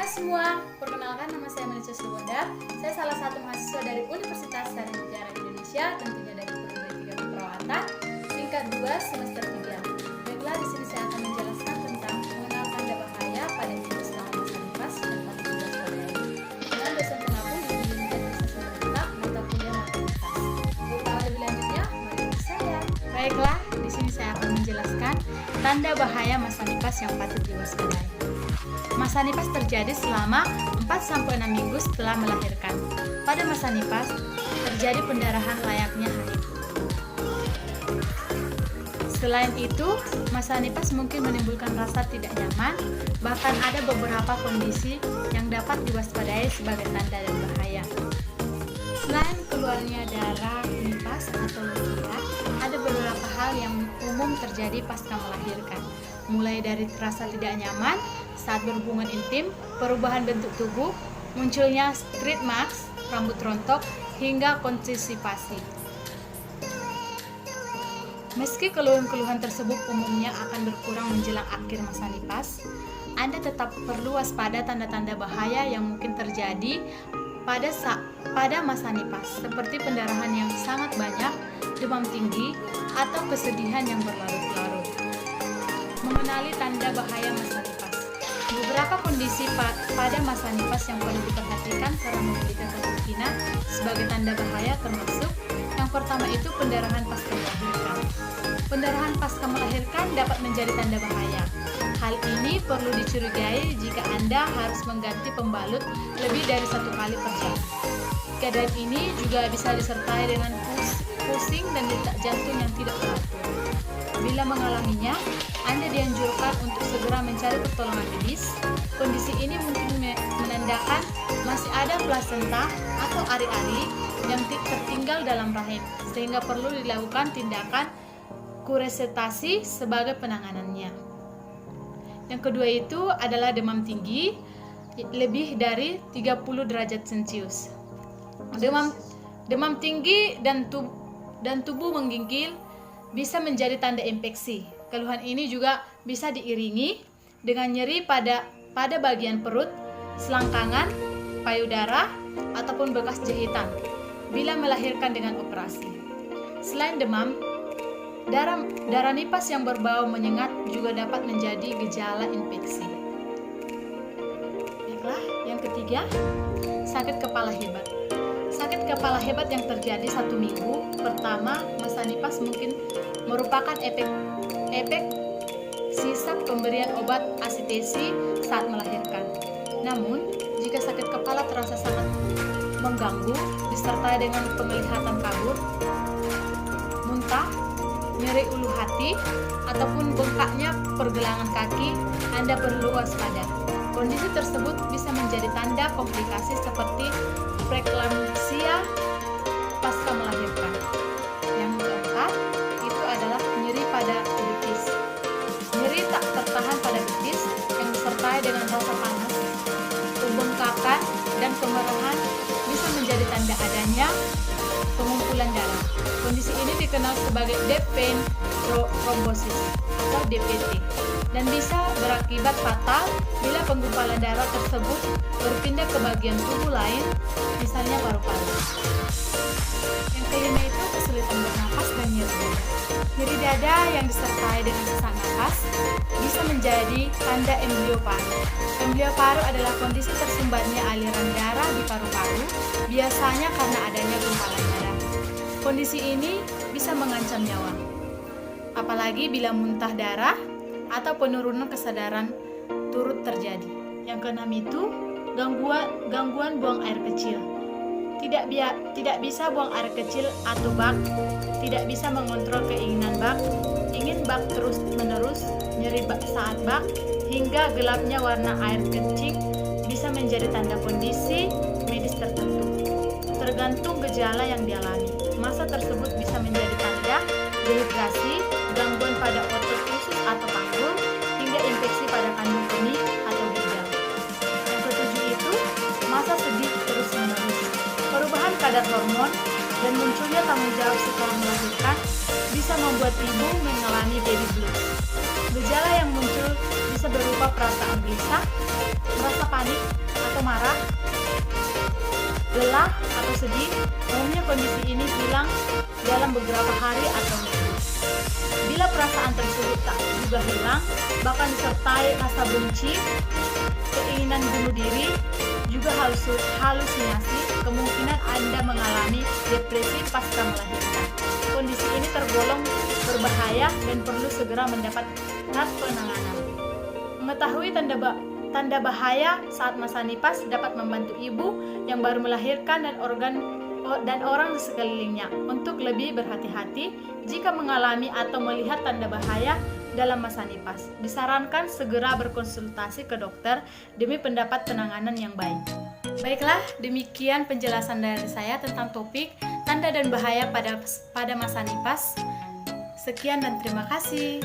Hai semua, perkenalkan nama saya Melissa Subodar. Saya salah satu mahasiswa dari Universitas Sriwijaya Indonesia, tentunya dari Prodi 3 Keperawatan, tingkat 2 semester 3. Baiklah, di sini saya akan menjelaskan tentang mengenal tanda bahaya pada ibu selama masa nifas dan patut diwaspadai. Dengan dosen penabung di Universitas Sriwijaya mata kuliah matematika. Untuk tahu lebih lanjutnya, mari ikut saya. Baiklah, di sini saya akan menjelaskan tanda bahaya masa nifas yang patut diwaspadai. Masa nifas terjadi selama 4-6 minggu setelah melahirkan. Pada masa nifas, terjadi pendarahan layaknya haid. Selain itu, masa nifas mungkin menimbulkan rasa tidak nyaman, bahkan ada beberapa kondisi yang dapat diwaspadai sebagai tanda dan bahaya. Selain keluarnya darah nifas atau luka, ada beberapa hal yang umum terjadi pasca melahirkan, mulai dari rasa tidak nyaman saat berhubungan intim, perubahan bentuk tubuh, munculnya street marks, rambut rontok, hingga konstipasi. Meski keluhan-keluhan tersebut umumnya akan berkurang menjelang akhir masa nifas, Anda tetap perlu waspada tanda-tanda bahaya yang mungkin terjadi pada masa nifas, seperti pendarahan yang sangat banyak, demam tinggi, atau kesedihan yang berlarut-larut. Mengenali tanda bahaya masa nifas. Beberapa kondisi pada masa nifas yang perlu diperhatikan karena memiliki kemungkinan sebagai tanda bahaya termasuk yang pertama itu pendarahan pasca melahirkan. Pendarahan pasca melahirkan dapat menjadi tanda bahaya. Hal ini perlu dicurigai jika Anda harus mengganti pembalut lebih dari 1 kali per jam. Keadaan ini juga bisa disertai dengan pusing dan detak jantung yang tidak teratur. Bila mengalaminya, Anda dianjurkan untuk segera mencari pertolongan medis. Kondisi ini mungkin menandakan masih ada plasenta atau ari-ari yang tertinggal dalam rahim, sehingga perlu dilakukan tindakan kuresetasi sebagai penanganannya. Yang kedua itu adalah demam tinggi lebih dari 30 derajat Celcius. Demam tinggi dan tubuh menggigil bisa menjadi tanda infeksi. Keluhan ini juga bisa diiringi dengan nyeri pada bagian perut, selangkangan, payudara, ataupun bekas jahitan bila melahirkan dengan operasi. Selain demam, darah nifas yang berbau menyengat juga dapat menjadi gejala infeksi. Baiklah, yang ketiga, sakit kepala hebat. Sakit kepala hebat yang terjadi 1 minggu pertama masa nifas mungkin merupakan efek sisa pemberian obat asitesi saat melahirkan. Namun, jika sakit kepala terasa sangat mengganggu disertai dengan penglihatan kabur, muntah, nyeri ulu hati, ataupun bengkaknya pergelangan kaki, Anda perlu waspada. Kondisi tersebut bisa menjadi tanda komplikasi seperti preeklamsia pasca melahirkan. Yang keempat, itu adalah nyeri pada betis. Nyeri tak tertahan pada betis yang disertai dengan rasa panas, pembengkakan, dan kemerahan bisa menjadi tanda adanya pengumpulan darah. Kondisi ini dikenal sebagai deep vein thrombosis atau DVT dan bisa berakibat fatal bila penggumpalan darah tersebut berpindah ke bagian tubuh lain, misalnya paru-paru. Yang kelima itu kesulitan bernapas dan nyeri dada. Nyeri dada yang disertai dengan sesak napas bisa menjadi tanda emblioparu. Emblioparu adalah kondisi tersumbatnya aliran darah di paru-paru, biasanya karena adanya gumpalan darah. Kondisi ini bisa mengancam nyawa, apalagi bila muntah darah atau penurunan kesadaran turut terjadi. Yang keenam itu gangguan buang air kecil. Tidak bisa buang air kecil atau bak, tidak bisa mengontrol keinginan bak, ingin bak terus-menerus, nyeri bak saat bak, hingga gelapnya warna air kencing bisa menjadi tanda kondisi medis tertentu. Tergantung gejala yang dialami, masa tersebut bisa menjadi tanda dehidrasi, gangguan pada otot usus atau panggul, hingga infeksi pada kandung kemih atau ginjal. Yang ketujuh itu masa sedih terus-menerus. Perubahan kadar hormon dan munculnya tanggung jawab setelah melahirkan bisa membuat ibu mengalami baby blues. Gejala yang muncul bisa berupa perasaan gelisah, merasa panik atau marah, lelah atau sedih. Umumnya kondisi ini hilang dalam beberapa hari atau minggu. Bila perasaan tersebut tak juga hilang, bahkan disertai rasa benci, keinginan bunuh diri, juga halusinasi, kemungkinan Anda mengalami depresi pasca melahirkan. Kondisi ini tergolong berbahaya dan perlu segera mendapat penanganan. Mengetahui tanda bahaya saat masa nifas dapat membantu ibu yang baru melahirkan dan orang di sekelilingnya untuk lebih berhati-hati jika mengalami atau melihat tanda bahaya dalam masa nifas. Disarankan segera berkonsultasi ke dokter demi pendapat penanganan yang baik. Baiklah, demikian penjelasan dari saya tentang topik tanda dan bahaya pada masa nifas. Sekian dan terima kasih.